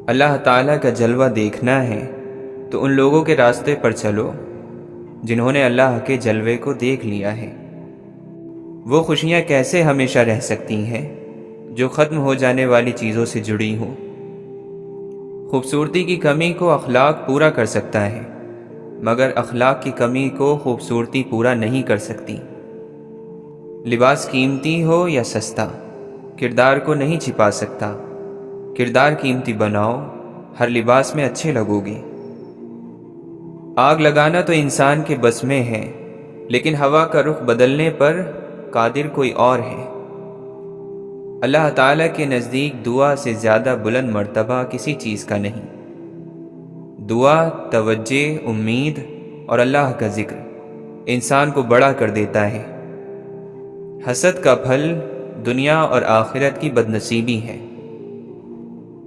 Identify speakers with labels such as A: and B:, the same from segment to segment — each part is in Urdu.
A: اللہ تعالیٰ کا جلوہ دیکھنا ہے تو ان لوگوں کے راستے پر چلو جنہوں نے اللہ کے جلوے کو دیکھ لیا ہے۔ وہ خوشیاں کیسے ہمیشہ رہ سکتی ہیں جو ختم ہو جانے والی چیزوں سے جڑی ہوں۔ خوبصورتی کی کمی کو اخلاق پورا کر سکتا ہے، مگر اخلاق کی کمی کو خوبصورتی پورا نہیں کر سکتی۔ لباس قیمتی ہو یا سستا کردار کو نہیں چھپا سکتا۔ کردار قیمتی بناؤ، ہر لباس میں اچھے لگو گے۔ آگ لگانا تو انسان کے بس میں ہے، لیکن ہوا کا رخ بدلنے پر قادر کوئی اور ہے۔ اللہ تعالیٰ کے نزدیک دعا سے زیادہ بلند مرتبہ کسی چیز کا نہیں۔ دعا، توجہ، امید اور اللہ کا ذکر انسان کو بڑا کر دیتا ہے۔ حسد کا پھل دنیا اور آخرت کی بدنصیبی ہے۔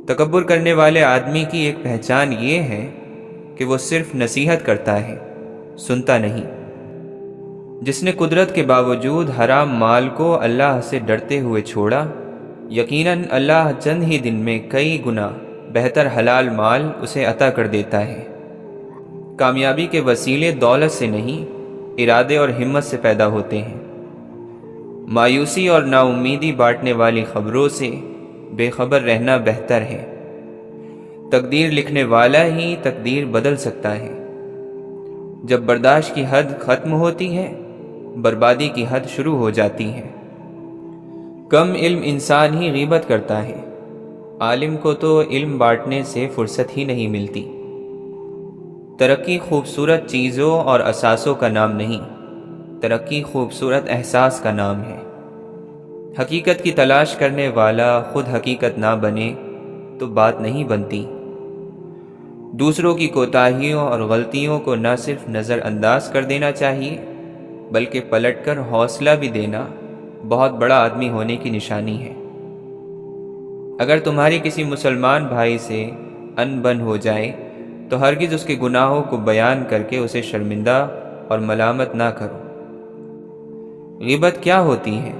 A: تکبر کرنے والے آدمی کی ایک پہچان یہ ہے کہ وہ صرف نصیحت کرتا ہے، سنتا نہیں۔ جس نے قدرت کے باوجود حرام مال کو اللہ سے ڈرتے ہوئے چھوڑا، یقیناً اللہ چند ہی دن میں کئی گنا بہتر حلال مال اسے عطا کر دیتا ہے۔ کامیابی کے وسیلے دولت سے نہیں، ارادے اور ہمت سے پیدا ہوتے ہیں۔ مایوسی اور نا امیدی بانٹنے والی خبروں سے بے خبر رہنا بہتر ہے۔ تقدیر لکھنے والا ہی تقدیر بدل سکتا ہے۔ جب برداشت کی حد ختم ہوتی ہے، بربادی کی حد شروع ہو جاتی ہے۔ کم علم انسان ہی غیبت کرتا ہے، عالم کو تو علم بانٹنے سے فرصت ہی نہیں ملتی۔ ترقی خوبصورت چیزوں اور اثاثوں کا نام نہیں، ترقی خوبصورت احساس کا نام ہے۔ حقیقت کی تلاش کرنے والا خود حقیقت نہ بنے تو بات نہیں بنتی۔ دوسروں کی کوتاہیوں اور غلطیوں کو نہ صرف نظر انداز کر دینا چاہیے، بلکہ پلٹ کر حوصلہ بھی دینا بہت بڑا آدمی ہونے کی نشانی ہے۔ اگر تمہاری کسی مسلمان بھائی سے ان بن ہو جائے تو ہرگز اس کے گناہوں کو بیان کر کے اسے شرمندہ اور ملامت نہ کرو۔ غیبت کیا ہوتی ہے؟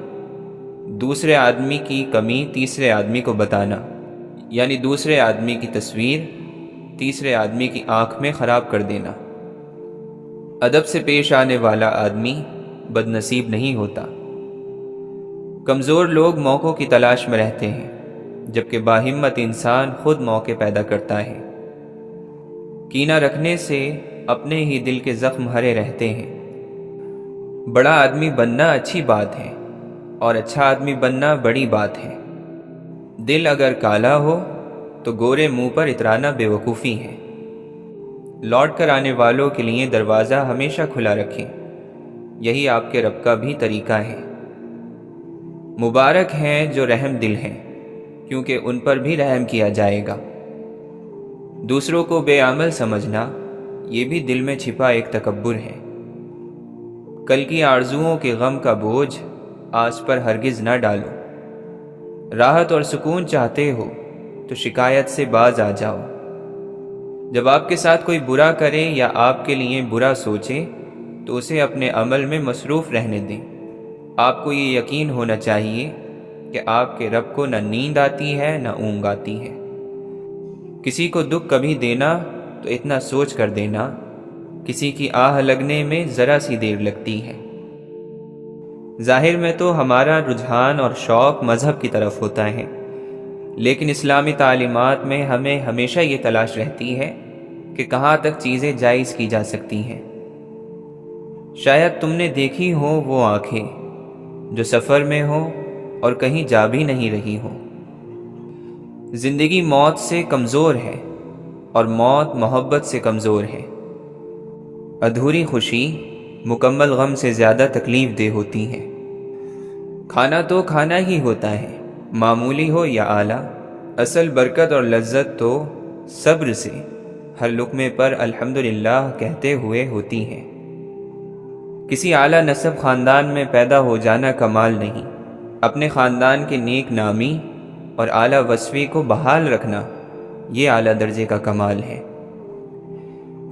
A: دوسرے آدمی کی کمی تیسرے آدمی کو بتانا، یعنی دوسرے آدمی کی تصویر تیسرے آدمی کی آنکھ میں خراب کر دینا۔ ادب سے پیش آنے والا آدمی بد نصیب نہیں ہوتا۔ کمزور لوگ موقعوں کی تلاش میں رہتے ہیں، جبکہ باہمت انسان خود موقع پیدا کرتا ہے۔ کینہ رکھنے سے اپنے ہی دل کے زخم ہرے رہتے ہیں۔ بڑا آدمی بننا اچھی بات ہے، اور اچھا آدمی بننا بڑی بات ہے۔ دل اگر کالا ہو تو گورے منہ پر اترانا بے وقوفی ہے۔ لوٹ کر آنے والوں کے لیے دروازہ ہمیشہ کھلا رکھیں، یہی آپ کے رب کا بھی طریقہ ہے۔ مبارک ہیں جو رحم دل ہیں، کیونکہ ان پر بھی رحم کیا جائے گا۔ دوسروں کو بے عمل سمجھنا یہ بھی دل میں چھپا ایک تکبر ہے۔ کل کی آرزوؤں کے غم کا بوجھ آج پر ہرگز نہ ڈالو۔ راحت اور سکون چاہتے ہو تو شکایت سے باز آ جاؤ۔ جب آپ کے ساتھ کوئی برا کرے یا آپ کے لیے برا سوچے تو اسے اپنے عمل میں مصروف رہنے دیں۔ آپ کو یہ یقین ہونا چاہیے کہ آپ کے رب کو نہ نیند آتی ہے نہ اونگ آتی ہے۔ کسی کو دکھ کبھی دینا تو اتنا سوچ کر دینا، کسی کی آہ لگنے میں ذرا سی دیر لگتی ہے۔ ظاہر میں تو ہمارا رجحان اور شوق مذہب کی طرف ہوتا ہے، لیکن اسلامی تعلیمات میں ہمیں ہمیشہ یہ تلاش رہتی ہے کہ کہاں تک چیزیں جائز کی جا سکتی ہیں۔ شاید تم نے دیکھی ہوں وہ آنکھیں جو سفر میں ہوں اور کہیں جا بھی نہیں رہی ہوں۔ زندگی موت سے کمزور ہے اور موت محبت سے کمزور ہے۔ ادھوری خوشی مکمل غم سے زیادہ تکلیف دہ ہوتی ہے۔ کھانا تو کھانا ہی ہوتا ہے، معمولی ہو یا اعلیٰ۔ اصل برکت اور لذت تو صبر سے ہر لقمے پر الحمدللہ کہتے ہوئے ہوتی ہے۔ کسی اعلیٰ نسب خاندان میں پیدا ہو جانا کمال نہیں، اپنے خاندان کے نیک نامی اور اعلیٰ وصفی کو بحال رکھنا یہ اعلیٰ درجے کا کمال ہے۔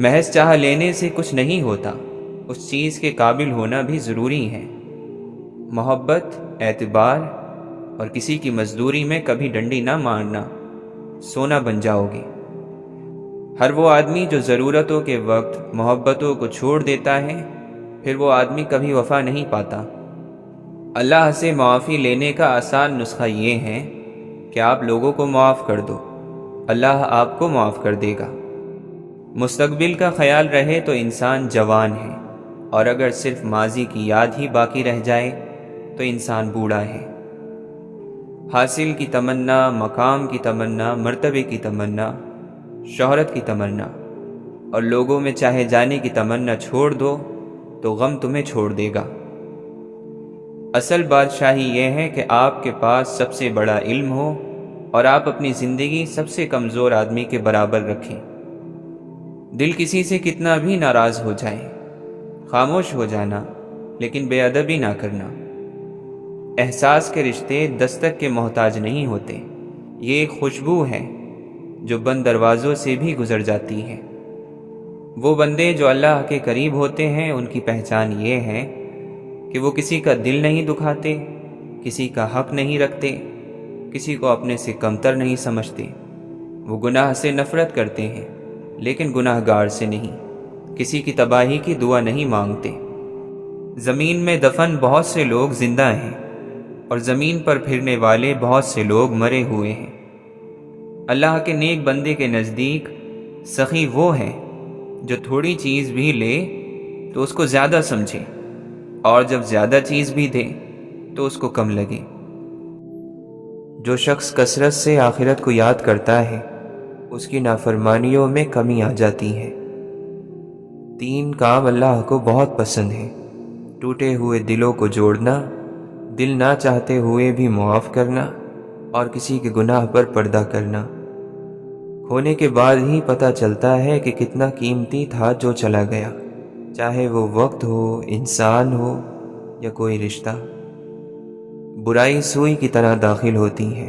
A: محض چاہ لینے سے کچھ نہیں ہوتا، اس چیز کے قابل ہونا بھی ضروری ہے۔ محبت، اعتبار، اور کسی کی مزدوری میں کبھی ڈنڈی نہ مارنا، سونا بن جاؤ گے۔ ہر وہ آدمی جو ضرورتوں کے وقت محبتوں کو چھوڑ دیتا ہے، پھر وہ آدمی کبھی وفا نہیں پاتا۔ اللہ سے معافی لینے کا آسان نسخہ یہ ہے کہ آپ لوگوں کو معاف کر دو، اللہ آپ کو معاف کر دے گا۔ مستقبل کا خیال رہے تو انسان جوان ہے، اور اگر صرف ماضی کی یاد ہی باقی رہ جائے تو انسان بوڑھا ہے۔ حاصل کی تمنا، مقام کی تمنا، مرتبے کی تمنا، شہرت کی تمنا اور لوگوں میں چاہے جانے کی تمنا چھوڑ دو تو غم تمہیں چھوڑ دے گا۔ اصل بادشاہی یہ ہے کہ آپ کے پاس سب سے بڑا علم ہو اور آپ اپنی زندگی سب سے کمزور آدمی کے برابر رکھیں۔ دل کسی سے کتنا بھی ناراض ہو جائے، خاموش ہو جانا لیکن بے ادبی نہ کرنا۔ احساس کے رشتے دستک کے محتاج نہیں ہوتے، یہ ایک خوشبو ہے جو بند دروازوں سے بھی گزر جاتی ہے۔ وہ بندے جو اللہ کے قریب ہوتے ہیں ان کی پہچان یہ ہے کہ وہ کسی کا دل نہیں دکھاتے، کسی کا حق نہیں رکھتے، کسی کو اپنے سے کمتر نہیں سمجھتے۔ وہ گناہ سے نفرت کرتے ہیں لیکن گناہ گار سے نہیں، کسی کی تباہی کی دعا نہیں مانگتے۔ زمین میں دفن بہت سے لوگ زندہ ہیں اور زمین پر پھرنے والے بہت سے لوگ مرے ہوئے ہیں۔ اللہ کے نیک بندے کے نزدیک سخی وہ ہے جو تھوڑی چیز بھی لے تو اس کو زیادہ سمجھے، اور جب زیادہ چیز بھی دے تو اس کو کم لگے۔ جو شخص کثرت سے آخرت کو یاد کرتا ہے اس کی نافرمانیوں میں کمی آ جاتی ہے۔ 3 کام اللہ کو بہت پسند ہیں: ٹوٹے ہوئے دلوں کو جوڑنا، دل نہ چاہتے ہوئے بھی معاف کرنا، اور کسی کے گناہ پر پردہ کرنا۔ ہونے کے بعد ہی پتہ چلتا ہے کہ کتنا قیمتی تھا جو چلا گیا، چاہے وہ وقت ہو، انسان ہو یا کوئی رشتہ۔ برائی سوئی کی طرح داخل ہوتی ہے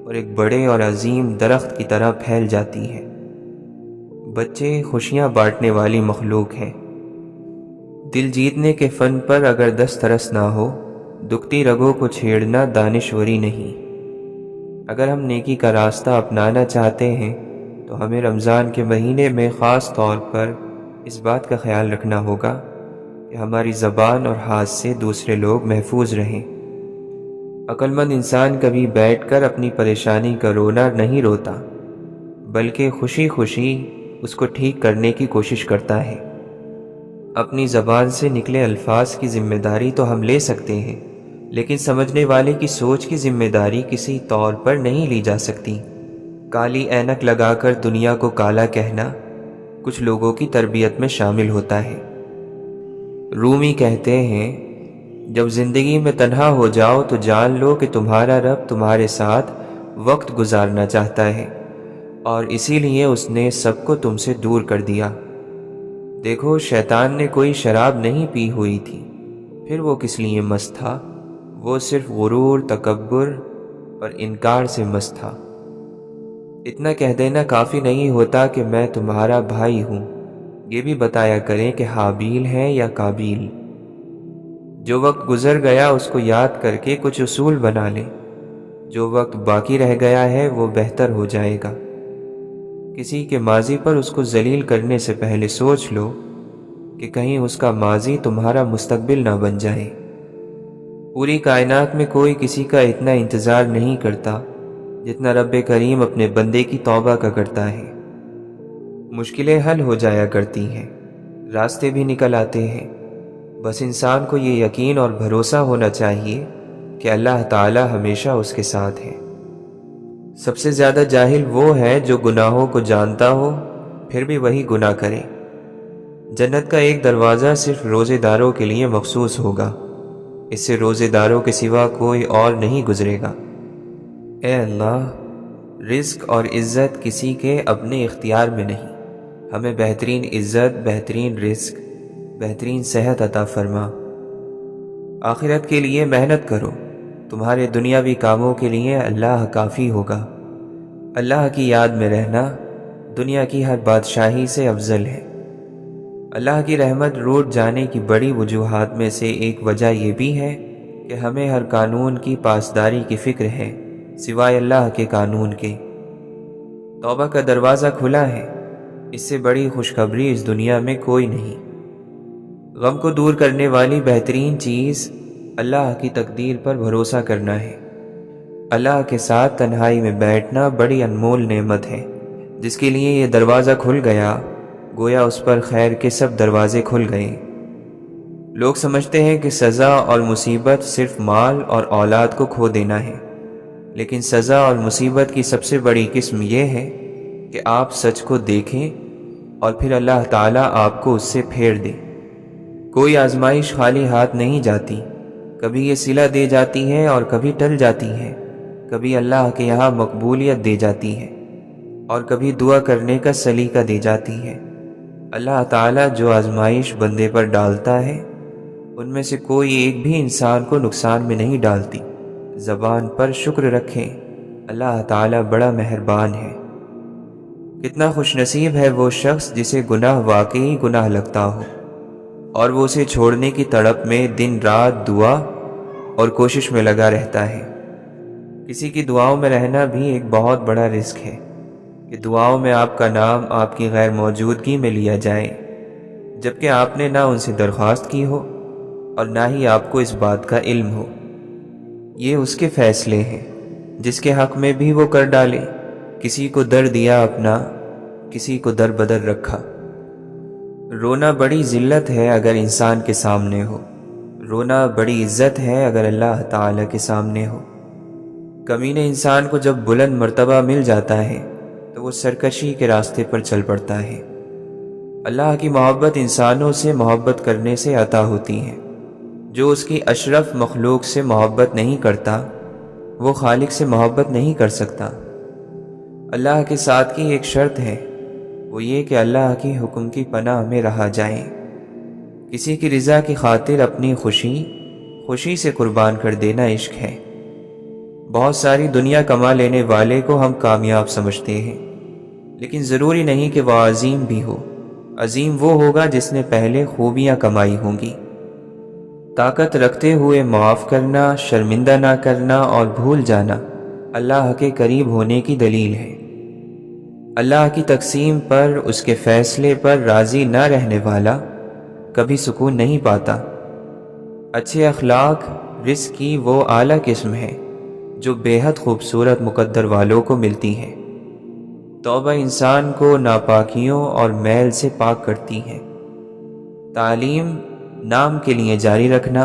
A: اور ایک بڑے اور عظیم درخت کی طرح پھیل جاتی ہے۔ بچے خوشیاں بانٹنے والی مخلوق ہیں۔ دل جیتنے کے فن پر اگر دسترس نہ ہو، دکھتی رگوں کو چھیڑنا دانشوری نہیں۔ اگر ہم نیکی کا راستہ اپنانا چاہتے ہیں تو ہمیں رمضان کے مہینے میں خاص طور پر اس بات کا خیال رکھنا ہوگا کہ ہماری زبان اور ہاتھ سے دوسرے لوگ محفوظ رہیں۔ عقل مند انسان کبھی بیٹھ کر اپنی پریشانی کا رونا نہیں روتا، بلکہ خوشی خوشی اس کو ٹھیک کرنے کی کوشش کرتا ہے۔ اپنی زبان سے نکلے الفاظ کی ذمہ داری تو ہم لے سکتے ہیں، لیکن سمجھنے والے کی سوچ کی ذمہ داری کسی طور پر نہیں لی جا سکتی۔ کالی اینک لگا کر دنیا کو کالا کہنا کچھ لوگوں کی تربیت میں شامل ہوتا ہے۔ رومی کہتے ہیں، جب زندگی میں تنہا ہو جاؤ تو جان لو کہ تمہارا رب تمہارے ساتھ وقت گزارنا چاہتا ہے، اور اسی لیے اس نے سب کو تم سے دور کر دیا۔ دیکھو، شیطان نے کوئی شراب نہیں پی ہوئی تھی، پھر وہ کس لیے مست تھا؟ وہ صرف غرور، تکبر اور انکار سے مست تھا۔ اتنا کہہ دینا کافی نہیں ہوتا کہ میں تمہارا بھائی ہوں، یہ بھی بتایا کریں کہ حابیل ہے یا قابیل۔ جو وقت گزر گیا اس کو یاد کر کے کچھ اصول بنا لیں، جو وقت باقی رہ گیا ہے وہ بہتر ہو جائے گا۔ کسی کے ماضی پر اس کو ذلیل کرنے سے پہلے سوچ لو کہ کہیں اس کا ماضی تمہارا مستقبل نہ بن جائے۔ پوری کائنات میں کوئی کسی کا اتنا انتظار نہیں کرتا جتنا رب کریم اپنے بندے کی توبہ کا کرتا ہے۔ مشکلیں حل ہو جایا کرتی ہیں، راستے بھی نکل آتے ہیں، بس انسان کو یہ یقین اور بھروسہ ہونا چاہیے کہ اللہ تعالی ہمیشہ اس کے ساتھ ہے۔ سب سے زیادہ جاہل وہ ہے جو گناہوں کو جانتا ہو پھر بھی وہی گناہ کرے۔ جنت کا ایک دروازہ صرف روزے داروں کے لیے مخصوص ہوگا، اس سے روزے داروں کے سوا کوئی اور نہیں گزرے گا۔ اے اللہ، رزق اور عزت کسی کے اپنے اختیار میں نہیں، ہمیں بہترین عزت، بہترین رزق، بہترین صحت عطا فرما۔ آخرت کے لیے محنت کرو، تمہارے دنیاوی کاموں کے لیے اللہ کافی ہوگا۔ اللہ کی یاد میں رہنا دنیا کی ہر بادشاہی سے افضل ہے۔ اللہ کی رحمت روٹ جانے کی بڑی وجوہات میں سے ایک وجہ یہ بھی ہے کہ ہمیں ہر قانون کی پاسداری کی فکر ہے سوائے اللہ کے قانون کے۔ توبہ کا دروازہ کھلا ہے، اس سے بڑی خوشخبری اس دنیا میں کوئی نہیں۔ غم کو دور کرنے والی بہترین چیز اللہ کی تقدیر پر بھروسہ کرنا ہے۔ اللہ کے ساتھ تنہائی میں بیٹھنا بڑی انمول نعمت ہے۔ جس کے لیے یہ دروازہ کھل گیا، گویا اس پر خیر کے سب دروازے کھل گئے۔ لوگ سمجھتے ہیں کہ سزا اور مصیبت صرف مال اور اولاد کو کھو دینا ہے، لیکن سزا اور مصیبت کی سب سے بڑی قسم یہ ہے کہ آپ سچ کو دیکھیں اور پھر اللہ تعالیٰ آپ کو اس سے پھیر دے۔ کوئی آزمائش خالی ہاتھ نہیں جاتی، کبھی یہ صلہ دے جاتی ہے اور کبھی ٹل جاتی ہے، کبھی اللہ کے یہاں مقبولیت دے جاتی ہے اور کبھی دعا کرنے کا سلیقہ دے جاتی ہے۔ اللہ تعالیٰ جو آزمائش بندے پر ڈالتا ہے ان میں سے کوئی ایک بھی انسان کو نقصان میں نہیں ڈالتی۔ زبان پر شکر رکھیں، اللہ تعالیٰ بڑا مہربان ہے۔ کتنا خوش نصیب ہے وہ شخص جسے گناہ واقعی گناہ لگتا ہو اور وہ اسے چھوڑنے کی تڑپ میں دن رات دعا اور کوشش میں لگا رہتا ہے۔ کسی کی دعاؤں میں رہنا بھی ایک بہت بڑا رزق ہے کہ دعاؤں میں آپ کا نام آپ کی غیر موجودگی میں لیا جائے، جبکہ آپ نے نہ ان سے درخواست کی ہو اور نہ ہی آپ کو اس بات کا علم ہو۔ یہ اس کے فیصلے ہیں، جس کے حق میں بھی وہ کر ڈالے۔ کسی کو در دیا اپنا، کسی کو در بدر رکھا۔ رونا بڑی ذلت ہے اگر انسان کے سامنے ہو، رونا بڑی عزت ہے اگر اللہ تعالیٰ کے سامنے ہو۔ کمینے انسان کو جب بلند مرتبہ مل جاتا ہے تو وہ سرکشی کے راستے پر چل پڑتا ہے۔ اللہ کی محبت انسانوں سے محبت کرنے سے عطا ہوتی ہے۔ جو اس کی اشرف مخلوق سے محبت نہیں کرتا وہ خالق سے محبت نہیں کر سکتا۔ اللہ کے ساتھ کی ایک شرط ہے، وہ یہ کہ اللہ کی حکم کی پناہ میں رہا جائے۔ کسی کی رضا کی خاطر اپنی خوشی سے قربان کر دینا عشق ہے۔ بہت ساری دنیا کما لینے والے کو ہم کامیاب سمجھتے ہیں، لیکن ضروری نہیں کہ وہ عظیم بھی ہو۔ عظیم وہ ہوگا جس نے پہلے خوبیاں کمائی ہوں گی۔ طاقت رکھتے ہوئے معاف کرنا، شرمندہ نہ کرنا اور بھول جانا اللہ کے قریب ہونے کی دلیل ہے۔ اللہ کی تقسیم پر، اس کے فیصلے پر راضی نہ رہنے والا کبھی سکون نہیں پاتا۔ اچھے اخلاق رزق کی وہ اعلیٰ قسم ہے جو بے حد خوبصورت مقدر والوں کو ملتی ہے۔ توبہ انسان کو ناپاکیوں اور میل سے پاک کرتی ہے۔ تعلیم نام کے لیے جاری رکھنا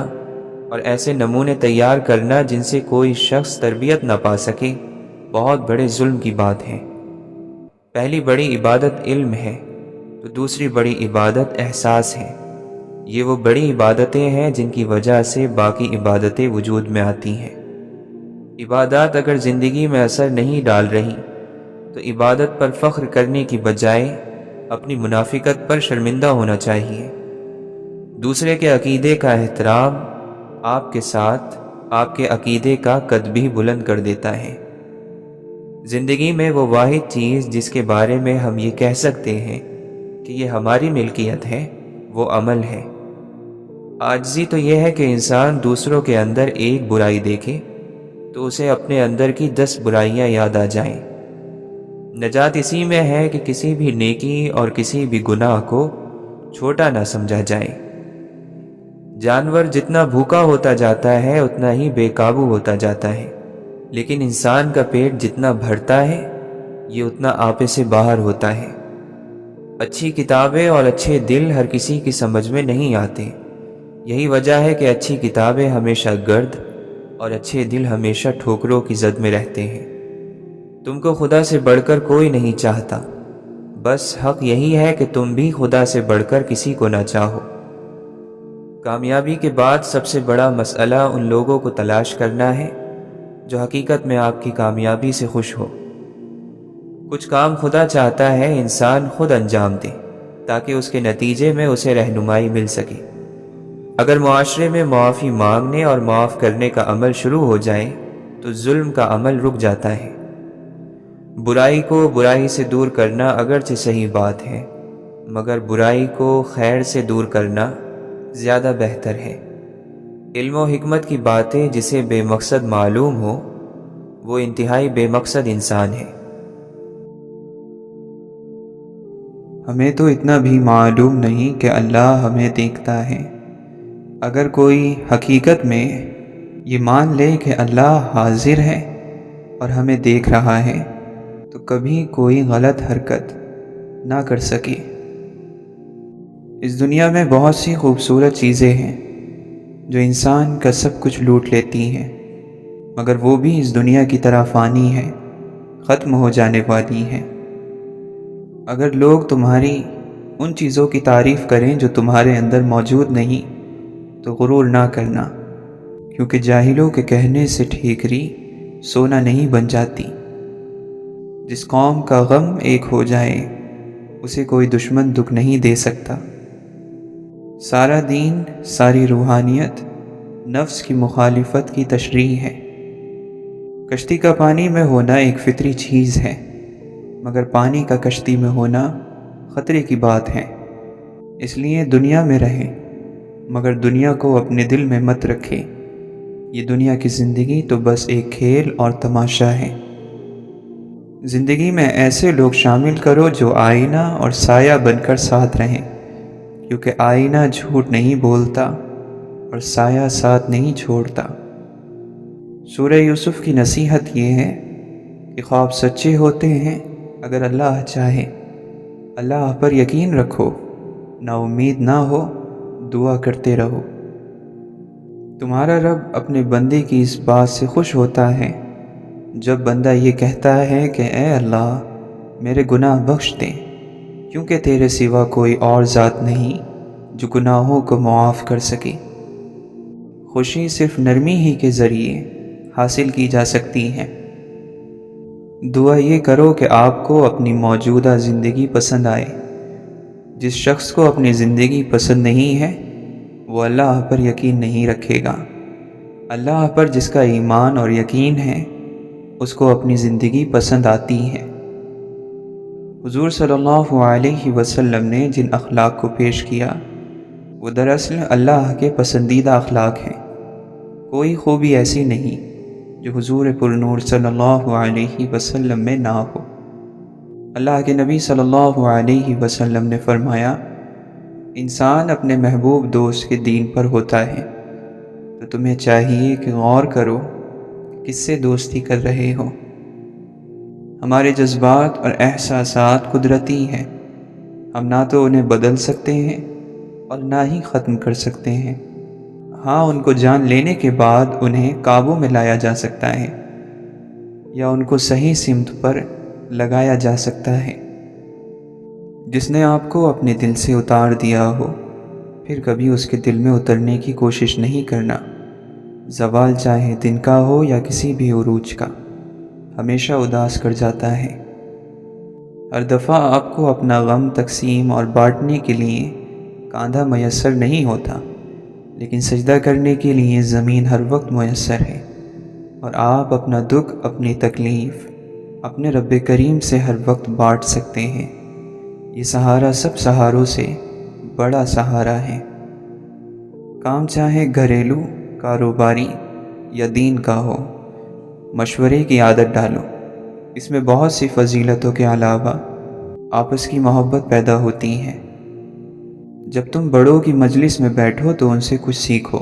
A: اور ایسے نمونے تیار کرنا جن سے کوئی شخص تربیت نہ پا سکے بہت بڑے ظلم کی بات ہے۔ پہلی بڑی عبادت علم ہے تو دوسری بڑی عبادت احساس ہے۔ یہ وہ بڑی عبادتیں ہیں جن کی وجہ سے باقی عبادتیں وجود میں آتی ہیں۔ عبادات اگر زندگی میں اثر نہیں ڈال رہی تو عبادت پر فخر کرنے کی بجائے اپنی منافقت پر شرمندہ ہونا چاہیے۔ دوسرے کے عقیدے کا احترام آپ کے ساتھ آپ کے عقیدے کا قد بھی بلند کر دیتا ہے۔ زندگی میں وہ واحد چیز جس کے بارے میں ہم یہ کہہ سکتے ہیں کہ یہ ہماری ملکیت ہے، وہ عمل ہے۔ عاجزی تو یہ ہے کہ انسان دوسروں کے اندر ایک برائی دیکھے تو اسے اپنے اندر کی 10 برائیاں یاد آ جائیں۔ نجات اسی میں ہے کہ کسی بھی نیکی اور کسی بھی گناہ کو چھوٹا نہ سمجھا جائے۔ جانور جتنا بھوکا ہوتا جاتا ہے اتنا ہی بے قابو ہوتا جاتا ہے، لیکن انسان کا پیٹ جتنا بھرتا ہے یہ اتنا آپے سے باہر ہوتا ہے۔ اچھی کتابیں اور اچھے دل ہر کسی کی سمجھ میں نہیں آتے۔ یہی وجہ ہے کہ اچھی کتابیں ہمیشہ گرد اور اچھے دل ہمیشہ ٹھوکروں کی زد میں رہتے ہیں۔ تم کو خدا سے بڑھ کر کوئی نہیں چاہتا، بس حق یہی ہے کہ تم بھی خدا سے بڑھ کر کسی کو نہ چاہو۔ کامیابی کے بعد سب سے بڑا مسئلہ ان لوگوں کو تلاش کرنا ہے جو حقیقت میں آپ کی کامیابی سے خوش ہو۔ کچھ کام خدا چاہتا ہے انسان خود انجام دے تاکہ اس کے نتیجے میں اسے رہنمائی مل سکے۔ اگر معاشرے میں معافی مانگنے اور معاف کرنے کا عمل شروع ہو جائے تو ظلم کا عمل رک جاتا ہے۔ برائی کو برائی سے دور کرنا اگرچہ صحیح بات ہے، مگر برائی کو خیر سے دور کرنا زیادہ بہتر ہے۔ علم و حکمت کی باتیں جسے بے مقصد معلوم ہو وہ انتہائی بے مقصد انسان ہے۔
B: ہمیں تو اتنا بھی معلوم نہیں کہ اللہ ہمیں دیکھتا ہے۔ اگر کوئی حقیقت میں یہ مان لے کہ اللہ حاضر ہے اور ہمیں دیکھ رہا ہے تو کبھی کوئی غلط حرکت نہ کر سکے۔ اس دنیا میں بہت سی خوبصورت چیزیں ہیں جو انسان کا سب کچھ لوٹ لیتی ہیں، مگر وہ بھی اس دنیا کی طرح فانی ہے، ختم ہو جانے والی ہیں۔ اگر لوگ تمہاری ان چیزوں کی تعریف کریں جو تمہارے اندر موجود نہیں تو غرور نہ کرنا، کیونکہ جاہلوں کے کہنے سے ٹھیکری سونا نہیں بن جاتی۔ جس قوم کا غم ایک ہو جائے اسے کوئی دشمن دکھ نہیں دے سکتا۔ سارا دین، ساری روحانیت نفس کی مخالفت کی تشریح ہے۔ کشتی کا پانی میں ہونا ایک فطری چیز ہے، مگر پانی کا کشتی میں ہونا خطرے کی بات ہے۔ اس لیے دنیا میں رہے مگر دنیا کو اپنے دل میں مت رکھے۔ یہ دنیا کی زندگی تو بس ایک کھیل اور تماشا ہے۔ زندگی میں ایسے لوگ شامل کرو جو آئینہ اور سایہ بن کر ساتھ رہیں، کیونکہ آئینہ جھوٹ نہیں بولتا اور سایہ ساتھ نہیں چھوڑتا۔ سورہ یوسف کی نصیحت یہ ہے کہ خواب سچے ہوتے ہیں اگر اللہ چاہے۔ اللہ پر یقین رکھو، نا امید نہ ہو، دعا کرتے رہو۔ تمہارا رب اپنے بندے کی اس بات سے خوش ہوتا ہے جب بندہ یہ کہتا ہے کہ اے اللہ میرے گناہ بخش دے، کیونکہ تیرے سوا کوئی اور ذات نہیں جو گناہوں کو معاف کر سکے۔ خوشی صرف نرمی ہی کے ذریعے حاصل کی جا سکتی ہے۔ دعا یہ کرو کہ آپ کو اپنی موجودہ زندگی پسند آئے۔ جس شخص کو اپنی زندگی پسند نہیں ہے وہ اللہ پر یقین نہیں رکھے گا۔ اللہ پر جس کا ایمان اور یقین ہے اس کو اپنی زندگی پسند آتی ہے۔ حضور صلی اللہ علیہ وسلم نے جن اخلاق کو پیش کیا وہ دراصل اللہ کے پسندیدہ اخلاق ہیں۔ کوئی خوبی ایسی نہیں جو حضور پر نور صلی اللہ علیہ وسلم میں نہ ہو۔ اللہ کے نبی صلی اللہ علیہ وسلم نے فرمایا، انسان اپنے محبوب دوست کے دین پر ہوتا ہے، تو تمہیں چاہیے کہ غور کرو کس سے دوستی کر رہے ہو۔ ہمارے جذبات اور احساسات قدرتی ہیں، ہم نہ تو انہیں بدل سکتے ہیں اور نہ ہی ختم کر سکتے ہیں۔ ہاں، ان کو جان لینے کے بعد انہیں قابو میں لایا جا سکتا ہے یا ان کو صحیح سمت پر لگایا جا سکتا ہے۔ جس نے آپ کو اپنے دل سے اتار دیا ہو پھر کبھی اس کے دل میں اترنے کی کوشش نہیں کرنا۔ زوال چاہے دن کا ہو یا کسی بھی عروج کا، ہمیشہ اداس کر جاتا ہے۔ ہر دفعہ آپ کو اپنا غم تقسیم اور بانٹنے کے لیے کاندھا میسر نہیں ہوتا، لیکن سجدہ کرنے کے لیے زمین ہر وقت میسر ہے، اور آپ اپنا دکھ، اپنی تکلیف اپنے رب کریم سے ہر وقت بانٹ سکتے ہیں۔ یہ سہارا سب سہاروں سے بڑا سہارا ہے۔ کام چاہے گھریلو، کاروباری یا دین کا ہو، مشورے کی عادت ڈالو۔ اس میں بہت سی فضیلتوں کے علاوہ آپس کی محبت پیدا ہوتی ہے۔ جب تم بڑوں کی مجلس میں بیٹھو تو ان سے کچھ سیکھو،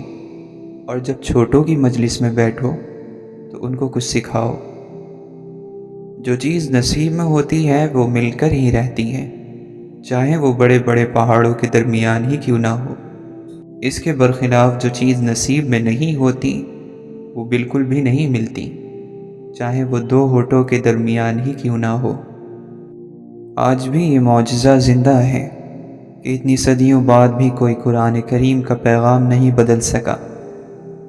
B: اور جب چھوٹوں کی مجلس میں بیٹھو تو ان کو کچھ سکھاؤ۔ جو چیز نصیب میں ہوتی ہے وہ مل کر ہی رہتی ہے، چاہے وہ بڑے بڑے پہاڑوں کے درمیان ہی کیوں نہ ہو۔ اس کے برخلاف جو چیز نصیب میں نہیں ہوتی وہ بالکل بھی نہیں ملتی، چاہے وہ دو ہونٹوں کے درمیان ہی کیوں نہ ہو۔ آج بھی یہ معجزہ زندہ ہے کہ اتنی صدیوں بعد بھی کوئی قرآن کریم کا پیغام نہیں بدل سکا،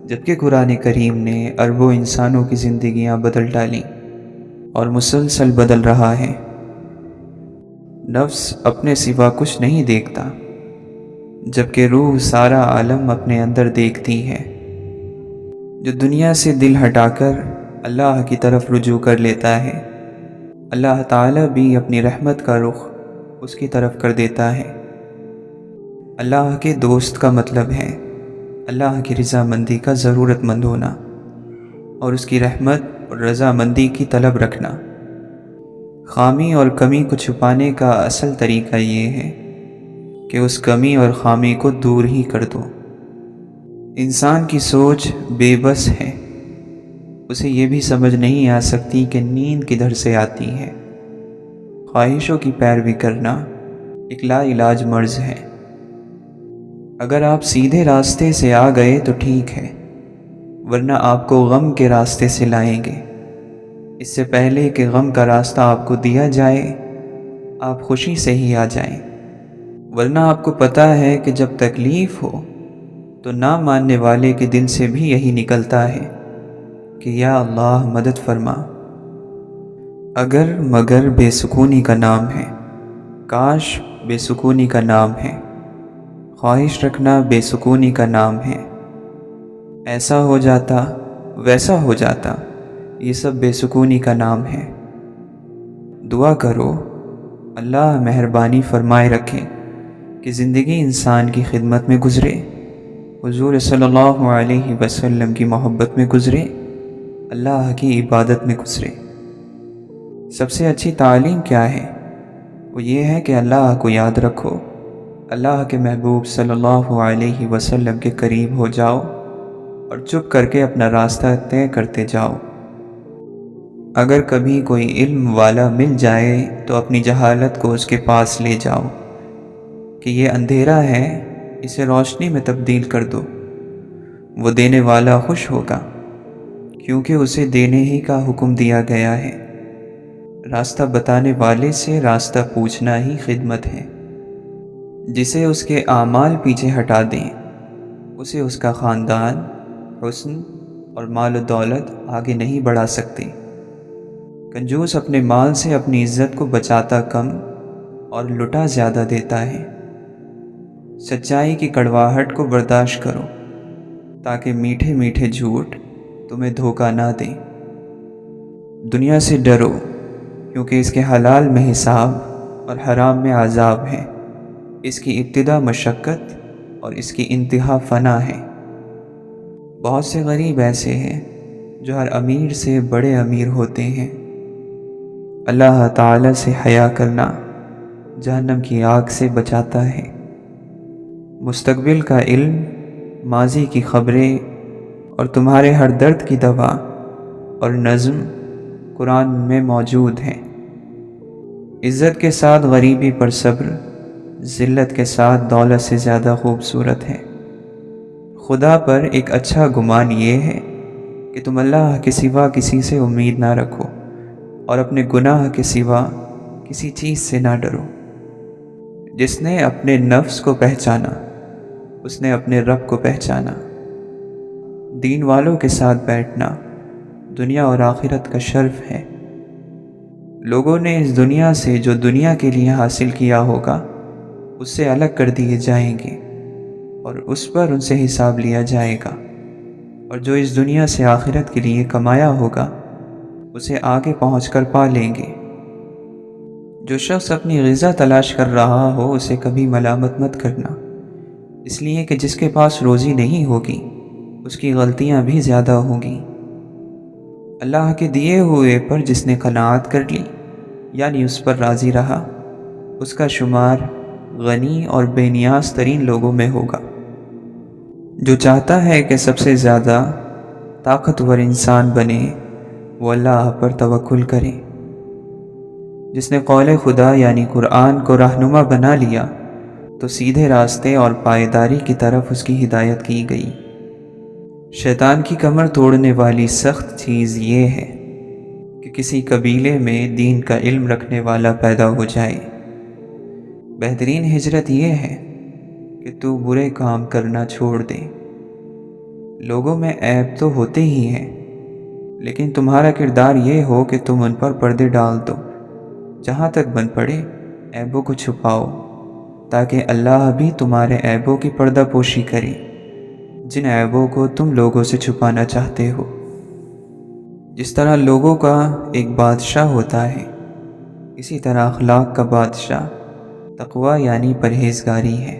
B: جبکہ قرآن کریم نے اربوں انسانوں کی زندگیاں بدل ڈالیں اور مسلسل بدل رہا ہے۔ نفس اپنے سوا کچھ نہیں دیکھتا، جبکہ روح سارا عالم اپنے اندر دیکھتی ہے۔ جو دنیا سے دل ہٹا کر اللہ کی طرف رجوع کر لیتا ہے، اللہ تعالیٰ بھی اپنی رحمت کا رخ اس کی طرف کر دیتا ہے۔ اللہ کے دوست کا مطلب ہے اللہ کی رضامندی کا ضرورت مند ہونا اور اس کی رحمت اور رضامندی کی طلب رکھنا۔ خامی اور کمی کو چھپانے کا اصل طریقہ یہ ہے کہ اس کمی اور خامی کو دور ہی کر دو۔ انسان کی سوچ بے بس ہے، اسے یہ بھی سمجھ نہیں آ سکتی کہ نیند کدھر سے آتی ہے۔ خواہشوں کی پیروی کرنا ایک لا علاج مرض ہے۔ اگر آپ سیدھے راستے سے آ گئے تو ٹھیک ہے، ورنہ آپ کو غم کے راستے سے لائیں گے۔ اس سے پہلے کہ غم کا راستہ آپ کو دیا جائے، آپ خوشی سے ہی آ جائیں، ورنہ آپ کو پتہ ہے کہ جب تکلیف ہو تو نہ ماننے والے کے دل سے بھی یہی نکلتا ہے کہ یا اللہ مدد فرما۔ اگر مگر بے سکونی کا نام ہے، کاش بے سکونی کا نام ہے، خواہش رکھنا بے سکونی کا نام ہے، ایسا ہو جاتا ویسا ہو جاتا، یہ سب بے سکونی کا نام ہے۔ دعا کرو اللہ مہربانی فرمائے رکھے کہ زندگی انسان کی خدمت میں گزرے، حضور صلی اللہ علیہ وسلم کی محبت میں گزرے، اللہ کی عبادت میں گزرے۔ سب سے اچھی تعلیم کیا ہے؟ وہ یہ ہے کہ اللہ کو یاد رکھو، اللہ کے محبوب صلی اللہ علیہ وسلم کے قریب ہو جاؤ اور چپ کر کے اپنا راستہ طے کرتے جاؤ۔ اگر کبھی کوئی علم والا مل جائے تو اپنی جہالت کو اس کے پاس لے جاؤ کہ یہ اندھیرا ہے، اسے روشنی میں تبدیل کر دو۔ وہ دینے والا خوش ہوگا کیونکہ اسے دینے ہی کا حکم دیا گیا ہے۔ راستہ بتانے والے سے راستہ پوچھنا ہی خدمت ہے۔ جسے اس کے اعمال پیچھے ہٹا دیں، اسے اس کا خاندان، حسن اور مال و دولت آگے نہیں بڑھا سکتے۔ کنجوس اپنے مال سے اپنی عزت کو بچاتا کم اور لٹا زیادہ دیتا ہے۔ سچائی کی کڑواہٹ کو برداشت کرو تاکہ میٹھے میٹھے جھوٹ تمہیں دھوکہ نہ دیں۔ دنیا سے ڈرو کیونکہ اس کے حلال میں حساب اور حرام میں عذاب ہے۔ اس کی ابتدا مشقت اور اس کی انتہا فنا ہے۔ بہت سے غریب ایسے ہیں جو ہر امیر سے بڑے امیر ہوتے ہیں۔ اللہ تعالی سے حیا کرنا جہنم کی آگ سے بچاتا ہے۔ مستقبل کا علم، ماضی کی خبریں اور تمہارے ہر درد کی دوا اور نظم قرآن میں موجود ہے۔ عزت کے ساتھ غریبی پر صبر ذلت کے ساتھ دولت سے زیادہ خوبصورت ہے۔ خدا پر ایک اچھا گمان یہ ہے کہ تم اللہ کے سوا کسی سے امید نہ رکھو اور اپنے گناہ کے سوا کسی چیز سے نہ ڈرو۔ جس نے اپنے نفس کو پہچانا، اس نے اپنے رب کو پہچانا۔ دین والوں کے ساتھ بیٹھنا دنیا اور آخرت کا شرف ہے۔ لوگوں نے اس دنیا سے جو دنیا کے لیے حاصل کیا ہوگا اس سے الگ کر دیے جائیں گے اور اس پر ان سے حساب لیا جائے گا، اور جو اس دنیا سے آخرت کے لیے کمایا ہوگا اسے آگے پہنچ کر پا لیں گے۔ جو شخص اپنی غذا تلاش کر رہا ہو اسے کبھی ملامت مت کرنا، اس لیے کہ جس کے پاس روزی نہیں ہوگی اس کی غلطیاں بھی زیادہ ہوں گی۔ اللہ کے دیے ہوئے پر جس نے قناعت کر لی یعنی اس پر راضی رہا، اس کا شمار غنی اور بے نیاز ترین لوگوں میں ہوگا۔ جو چاہتا ہے کہ سب سے زیادہ طاقتور انسان بنے وہ اللہ پر توکل کرے۔ جس نے قول خدا یعنی قرآن کو رہنما بنا لیا تو سیدھے راستے اور پائیداری کی طرف اس کی ہدایت کی گئی۔ شیطان کی کمر توڑنے والی سخت چیز یہ ہے کہ کسی قبیلے میں دین کا علم رکھنے والا پیدا ہو جائے۔ بہترین ہجرت یہ ہے کہ تو برے کام کرنا چھوڑ دے۔ لوگوں میں عیب تو ہوتے ہی ہیں، لیکن تمہارا کردار یہ ہو کہ تم ان پر پردے ڈال دو۔ جہاں تک بن پڑے عیبوں کو چھپاؤ تاکہ اللہ بھی تمہارے عیبوں کی پردہ پوشی کرے، جن عیبوں کو تم لوگوں سے چھپانا چاہتے ہو۔ جس طرح لوگوں کا ایک بادشاہ ہوتا ہے، اسی طرح اخلاق کا بادشاہ تقوی یعنی پرہیزگاری ہے۔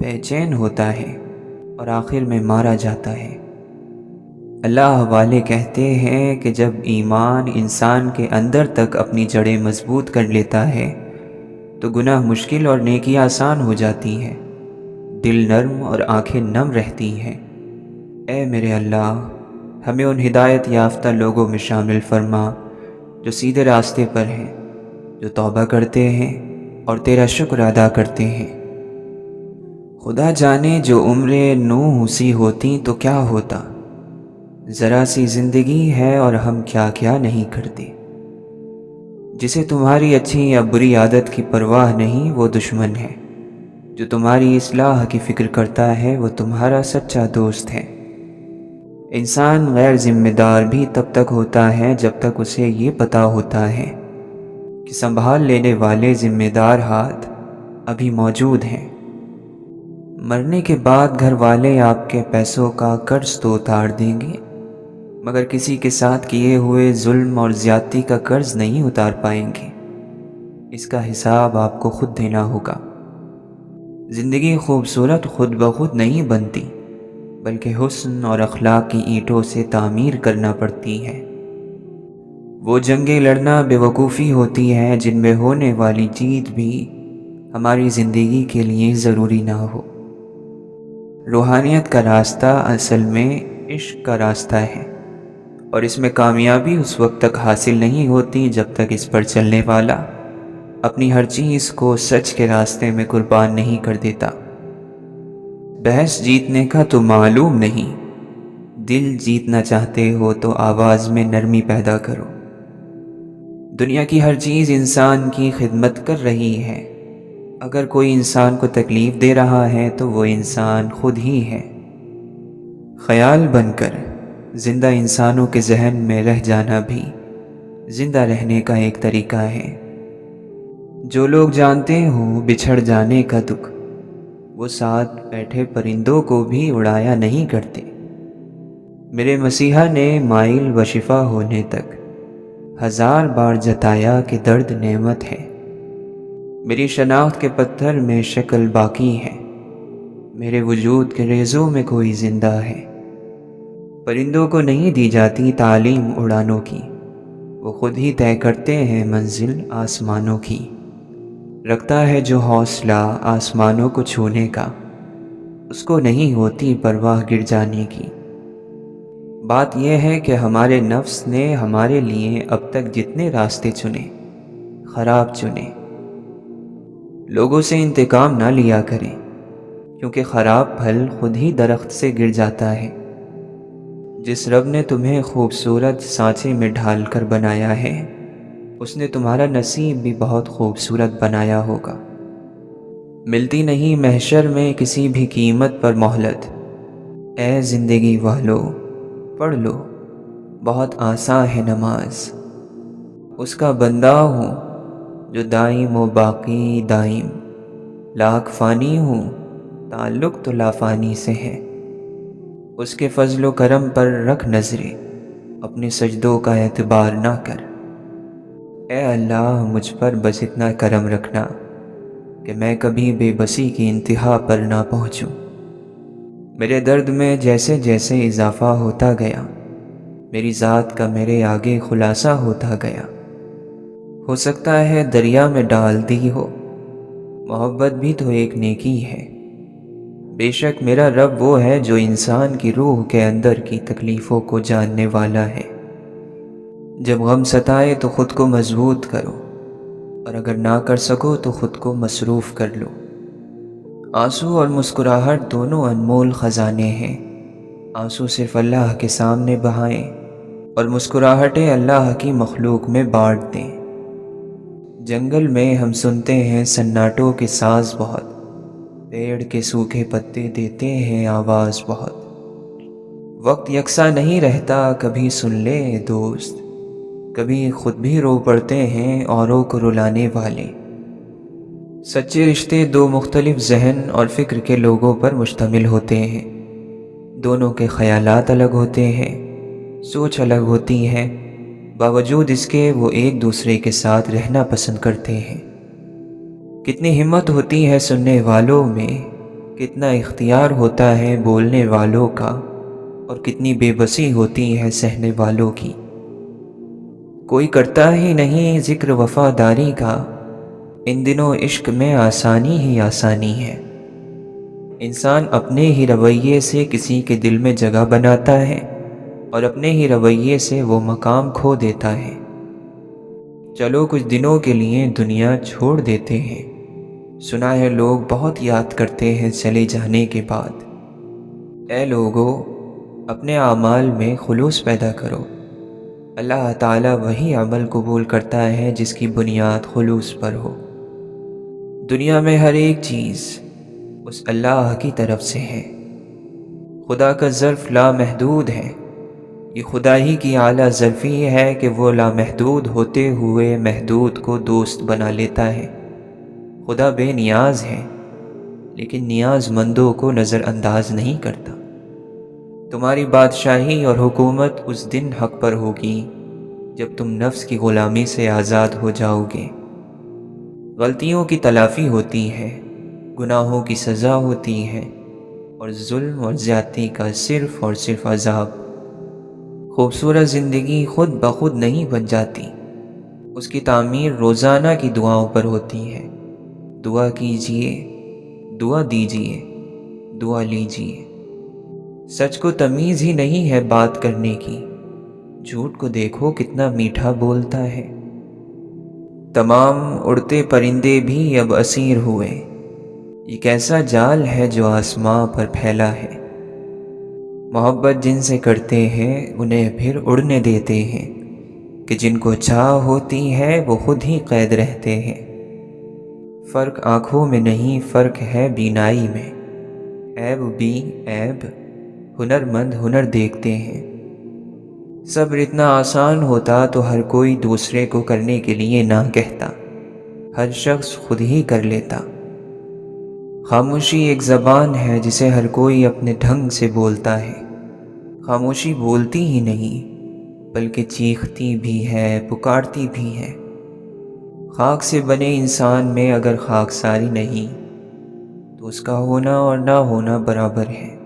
B: بے چین ہوتا ہے اور آخر میں مارا جاتا ہے۔ اللہ والے کہتے ہیں کہ جب ایمان انسان کے اندر تک اپنی جڑیں مضبوط کر لیتا ہے تو گناہ مشکل اور نیکی آسان ہو جاتی ہے، دل نرم اور آنکھیں نم رہتی ہیں۔ اے میرے اللہ، ہمیں ان ہدایت یافتہ لوگوں میں شامل فرما جو سیدھے راستے پر ہیں، جو توبہ کرتے ہیں اور تیرا شکر ادا کرتے ہیں۔ خدا جانے جو عمریں نوح سی ہوتی تو کیا ہوتا، ذرا سی زندگی ہے اور ہم کیا کیا نہیں کرتے۔ جسے تمہاری اچھی یا بری عادت کی پرواہ نہیں وہ دشمن ہے، جو تمہاری اصلاح کی فکر کرتا ہے وہ تمہارا سچا دوست ہے۔ انسان غیر ذمہ دار بھی تب تک ہوتا ہے جب تک اسے یہ پتہ ہوتا ہے کہ سنبھال لینے والے ذمہ دار ہاتھ ابھی موجود ہیں۔ مرنے کے بعد گھر والے آپ کے پیسوں کا قرض تو اتار دیں گے، مگر کسی کے ساتھ کیے ہوئے ظلم اور زیادتی کا قرض نہیں اتار پائیں گے۔ اس کا حساب آپ کو خود دینا ہوگا۔ زندگی خوبصورت خود بخود نہیں بنتی، بلکہ حسن اور اخلاق کی اینٹوں سے تعمیر کرنا پڑتی ہے۔ وہ جنگیں لڑنا بے وقوفی ہوتی ہے جن میں ہونے والی جیت بھی ہماری زندگی کے لیے ضروری نہ ہو۔ روحانیت کا راستہ اصل میں عشق کا راستہ ہے، اور اس میں کامیابی اس وقت تک حاصل نہیں ہوتی جب تک اس پر چلنے والا اپنی ہر چیز کو سچ کے راستے میں قربان نہیں کر دیتا۔ بحث جیتنے کا تو معلوم نہیں، دل جیتنا چاہتے ہو تو آواز میں نرمی پیدا کرو۔ دنیا کی ہر چیز انسان کی خدمت کر رہی ہے، اگر کوئی انسان کو تکلیف دے رہا ہے تو وہ انسان خود ہی ہے۔ خیال بن کر زندہ انسانوں کے ذہن میں رہ جانا بھی زندہ رہنے کا ایک طریقہ ہے۔ جو لوگ جانتے ہوں بچھڑ جانے کا دکھ، وہ ساتھ بیٹھے پرندوں کو بھی اڑایا نہیں کرتے۔ میرے مسیحا نے مائل و شفا ہونے تک 1000 بار جتایا کہ درد نعمت ہے۔ میری شناخت کے پتھر میں شکل باقی ہے، میرے وجود کے ریزوں میں کوئی زندہ ہے۔ پرندوں کو نہیں دی جاتی تعلیم اڑانوں کی، وہ خود ہی طے کرتے ہیں منزل آسمانوں کی۔ رکھتا ہے جو حوصلہ آسمانوں کو چھونے کا، اس کو نہیں ہوتی پرواہ گر جانے کی۔ بات یہ ہے کہ ہمارے نفس نے ہمارے لیے اب تک جتنے راستے چنے، خراب چنے۔ لوگوں سے انتقام نہ لیا کریں، کیونکہ خراب پھل خود ہی درخت سے گر جاتا ہے۔ جس رب نے تمہیں خوبصورت سانچے میں ڈھال کر بنایا ہے، اس نے تمہارا نصیب بھی بہت خوبصورت بنایا ہوگا۔ ملتی نہیں محشر میں کسی بھی قیمت پر مہلت۔ اے زندگی والو، پڑھ لو، بہت آسان ہے نماز۔ اس کا بندہ ہوں جو دائم و باقی دائم، لاکھ فانی ہوں تعلق تو لافانی سے ہے۔ اس کے فضل و کرم پر رکھ نظریں، اپنے سجدوں کا اعتبار نہ کر۔ اے اللہ، مجھ پر بس اتنا کرم رکھنا کہ میں کبھی بے بسی کی انتہا پر نہ پہنچوں۔ میرے درد میں جیسے جیسے اضافہ ہوتا گیا، میری ذات کا میرے آگے خلاصہ ہوتا گیا۔ ہو سکتا ہے دریا میں ڈال دی ہو، محبت بھی تو ایک نیکی ہے۔ بے شک میرا رب وہ ہے جو انسان کی روح کے اندر کی تکلیفوں کو جاننے والا ہے۔ جب غم ستائے تو خود کو مضبوط کرو، اور اگر نہ کر سکو تو خود کو مصروف کر لو۔ آنسو اور مسکراہٹ دونوں انمول خزانے ہیں۔ آنسو صرف اللہ کے سامنے بہائیں اور مسکراہٹیں اللہ کی مخلوق میں بانٹ دیں۔ جنگل میں ہم سنتے ہیں سناٹوں کے ساز بہت، پیڑ کے سوکھے پتے دیتے ہیں آواز بہت۔ وقت یکساں نہیں رہتا، کبھی سن لے دوست، کبھی خود بھی رو پڑتے ہیں اوروں کو رلانے والے۔ سچے رشتے دو مختلف ذہن اور فکر کے لوگوں پر مشتمل ہوتے ہیں۔ دونوں کے خیالات الگ ہوتے ہیں، سوچ الگ ہوتی ہے، باوجود اس کے وہ ایک دوسرے کے ساتھ رہنا پسند کرتے ہیں۔ کتنی ہمت ہوتی ہے سننے والوں میں
A: کتنا اختیار ہوتا ہے بولنے والوں کا اور کتنی بے بسی ہوتی ہے سہنے والوں کی۔ کوئی کرتا ہی نہیں ذکر وفاداری کا، ان دنوں عشق میں آسانی ہی آسانی ہے۔ انسان اپنے ہی رویے سے کسی کے دل میں جگہ بناتا ہے اور اپنے ہی رویے سے وہ مقام کھو دیتا ہے۔ چلو کچھ دنوں کے لیے دنیا چھوڑ دیتے ہیں، سنا ہے لوگ بہت یاد کرتے ہیں چلے جانے کے بعد۔ اے لوگو، اپنے اعمال میں خلوص پیدا کرو۔ اللہ تعالیٰ وہی عمل قبول کرتا ہے جس کی بنیاد خلوص پر ہو۔ دنیا میں ہر ایک چیز اس اللہ کی طرف سے ہے۔ خدا کا ظرف لامحدود ہے۔ یہ خدا ہی کی اعلیٰ ظرفی ہے کہ وہ لامحدود ہوتے ہوئے محدود کو دوست بنا لیتا ہے۔ خدا بے نیاز ہے، لیکن نیاز مندوں کو نظر انداز نہیں کرتا۔ تمہاری بادشاہی اور حکومت اس دن حق پر ہوگی جب تم نفس کی غلامی سے آزاد ہو جاؤ گے۔ غلطیوں کی تلافی ہوتی ہے، گناہوں کی سزا ہوتی ہے، اور ظلم اور زیادتی کا صرف اور صرف عذاب۔ خوبصورت زندگی خود بخود نہیں بن جاتی، اس کی تعمیر روزانہ کی دعاؤں پر ہوتی ہے۔ دعا کیجئے، دعا دیجئے، دعا لیجئے۔ سچ کو تمیز ہی نہیں ہے بات کرنے کی، جھوٹ کو دیکھو کتنا میٹھا بولتا ہے۔ تمام اڑتے پرندے بھی اب اسیر ہوئے، یہ کیسا جال ہے جو آسماں پر پھیلا ہے۔ محبت جن سے کرتے ہیں انہیں پھر اڑنے دیتے ہیں، کہ جن کو چاہ ہوتی ہے وہ خود ہی قید رہتے ہیں۔ فرق آنکھوں میں نہیں، فرق ہے بینائی میں۔ عیب بھی عیب، ہنر مند ہنر دیکھتے ہیں۔ صبر اتنا آسان ہوتا تو ہر کوئی دوسرے کو کرنے کے لیے نہ کہتا، ہر شخص خود ہی کر لیتا۔ خاموشی ایک زبان ہے جسے ہر کوئی اپنے ڈھنگ سے بولتا ہے۔ خاموشی بولتی ہی نہیں بلکہ چیختی بھی ہے، پکارتی بھی ہے۔ خاک سے بنے انسان میں اگر خاکساری نہیں تو اس کا ہونا اور نہ ہونا برابر ہے۔